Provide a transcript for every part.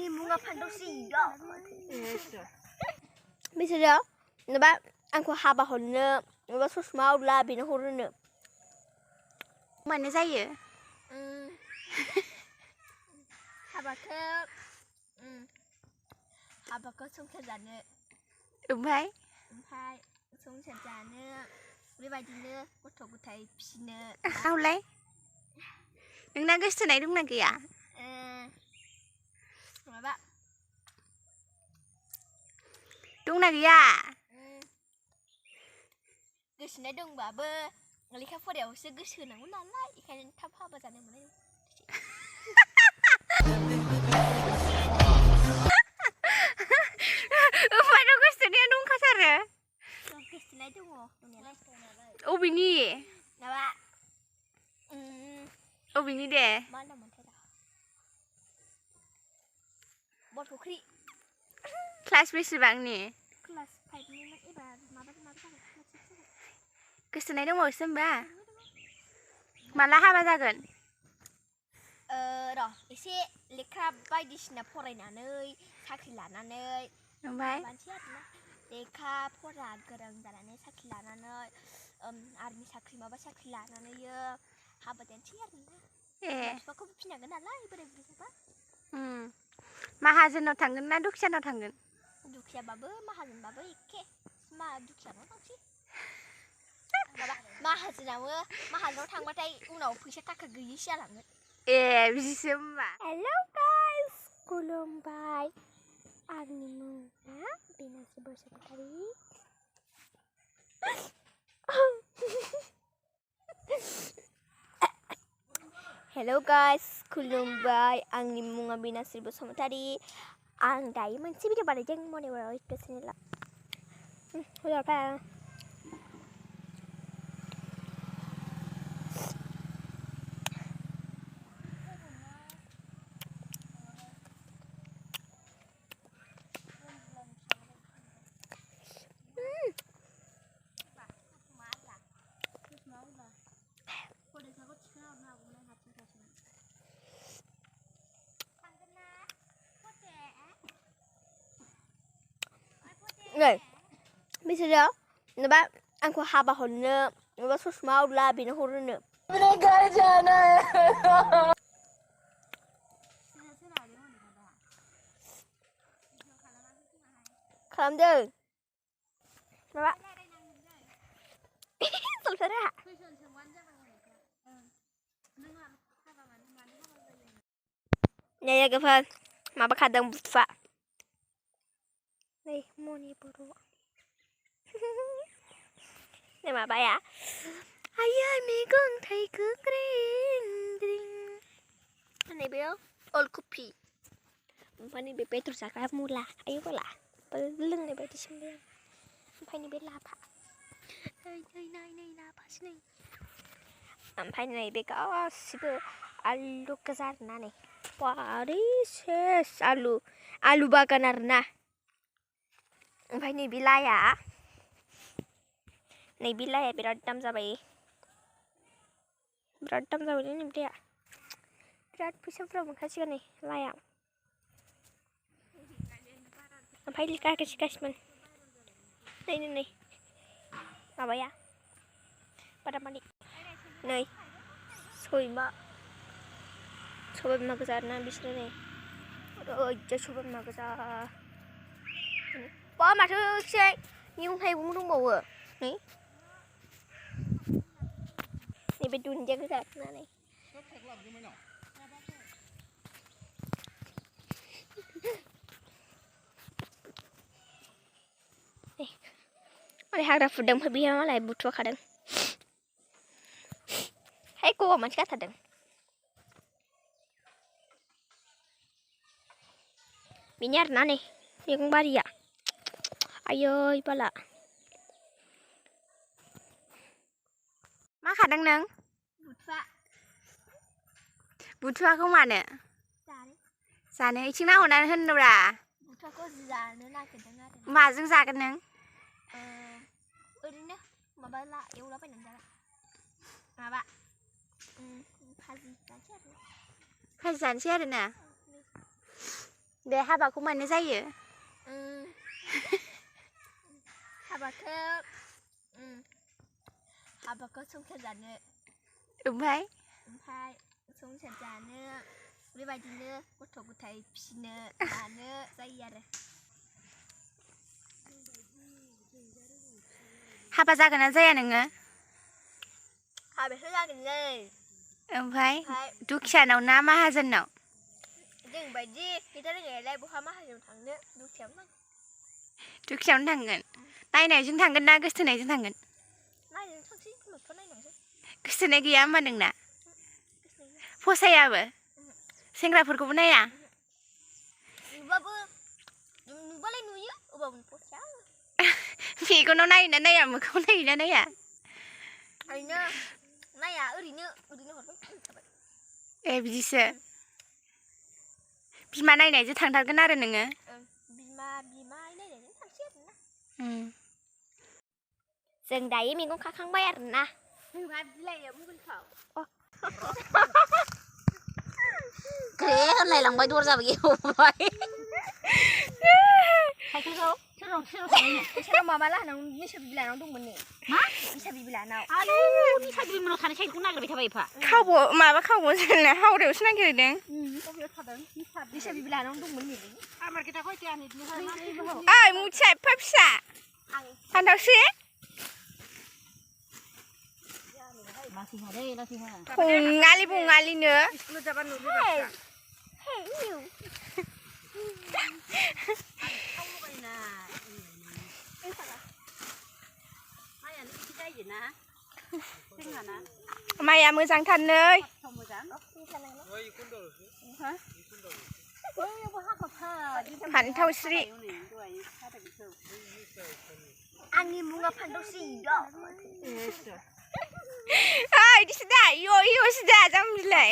आंनि मुङा फान्थावस्रे बिसोरो माबा आंखौ हाबा हरनो माबा ससमा आवला बेनो हरोनो मानो जायो हाबाखौ संसार जानो ओमफ्राय संसार जानो बेबायदिनो गथ' गथाय फिसिनो आवलाय नोंना गोसथोनाय दंना गैया माबा दंना गैया गोसोनाय दंबाबो लेखा फरायावसो गोसो होनांगौ नालाय बेखायनो थाब हाबा जानो मोननाय ओमफ्राय गोसथोनाया दंखाथारो गोसथोनाय दङ दंनायालाय अबेनि माबा अबेनि दे मा होनना मोनथाय बरफुख्रि क्लास बेसेबांनि क्लास 5 निमोन एबार माबा जागोन गोसथोनाय दंबावोसो होमबा माला हाबा जागोन र' एसे लेखा बायदिसिना फरायनानै साख्रि लानानै ओमफ्राय मानसि आरोना लेखा फरा गोरों जानानै साख्रि लानानै आर्मि साख्रि माबा साख्रि लानानैयो हाबा जानोसै आरोना बिफाखौबो फिनांगोन नालाय बोराय बुरै जाबा माहाजोनाव थांगोन ना दुखियानाव थांगोन दुखियाबाबो माहाजोनबाबो एखे दुखियानाव थांसै माबा माहाजोनाव थांबाथाय उनाव फैसा थाखा गैयैसो जालाङो बिदिसो होमबा हेलौ गाइस खुलुमबाय आंनि मुङा बिनास्रि बसुमतारी हेलौ गाइस खुलुमबाय आंनि मुङा बिनास्रि बसुमतारी आं दायो मोनसे भिडिअ बानायदों मनि बरो इउटुब चेनेलाव बिसोरो माबा आंखौ हाबा हरनो माबा ससमा आवला बेनो हरोनो खालामदों माबा सलथारा लोगोफोर माबा खादों बुथुवा नै मनि बर' माबाया आयै मैगं थाइगं ग्रिं ग्रिं नैबे अल कफि ओमफ्राय नैबे बेदर जाग्रा मुला आयु बाला लोंनाय बायदिसो मोनबाय आं ओमफ्राय नैबे लाफा नै लाफासो नै ओमफ्राय नैबे गासिबो आलु गोजा आरोना नै बारे सेस आलु बागान आरोना ओमफ्राय नैबे लाया बिराद दाम जाबाय बिराद दाम जाबायलै नैबे लाया बिराद फैसा बुरजा मोनखासिगोन नै लाया ओमफ्राय गासिमोन नै माबाया बादामालि नै सबाय बिमा गोजा आरोना बिसोरो नै ओइजा सबाय बिमा गोजा बा माथो एसे मैगं थाइगं दंबावो नैबे दुन्दिया गोजा आरोना नै हाग्रा फुदों ओमफ्राय बिहा मालाय बुथुवा खादों है गगा मानसि गाथारदों बेनि आरोना नै मैगं बारिया आयै बाला मा खादों नों बुथुवाखौ मानो जानो इथिं नाहरनानै होनब्रा बुथुवाखौ जानो नागिरदों आरो माजों जागोन नों ओरैनो माबा एवलाबायनानै जागोन माबा भाजि जानोसै आरोना बे हाबाखौ मानो जायो? हाबाखौ संसार जानो ओमफ्राय संसार जानो बेबायदिनो गथ' गथाय फिसिनो लानो जायो आरो हाबा जागोन ना जाया नोङो? हाबायाथ' जागोनलै ओमफ्राय दुखियानाव ना माहाजोननाव? जोंबायदि खोथा रोङायालाय बहा माहाजोनाव थांनो दुखियावनो थांगोन। नायनायजों थांगोन ना गोसथोनायजों थांगोन? नायनो थांसै बिमाफ्रा नायनांसै। गोसथोनाय गैया होमबा नोंना? फसायाबो? सेंग्राफोरखौबो नाया? नुबालाय नुयो अबाबो फसाया। मेगनाव नायोना नाया मोखाङाव नायोना नाया? ओरैनो नाया ओरैनो हरबाय थाबाय। ए बिदिसो बिमा नायनायजों थांथारगोन आरो नोङो? बिमा नायनायजों थांसै आरोना। जों दायो मैगं खाखांबाय आरोना। नोंहा बिलाइया मबाइलखौ ग्रे होनलायलांबाय दरजाबो गेवबाय। साइकेलखौ सोरनाव माबा लाहानाव निसा बिबिलानाव दंमोन नो। मा? निसा बिबिलानाव। आयु निसा बिबिलानाव थानाय साइकेलखौ नागिरबाय थाबाय एफा। खावबोसोना हावरायावसो नागिरदों। बबेयाव थादों? निसा बिबिलानाव दंमोन नो। ओइ मुथिया एफा फिसा। फान्थावस्रि? बङालिनो। माइया मोजांथार नै। फान्थावस्रि। आंनि मुङा फान्थावस्रि दं। ओइ इदिसो दा इय'सो दा जाम्बिलाय।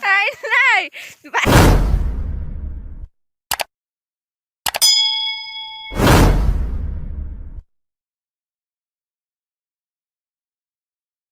ओइ नै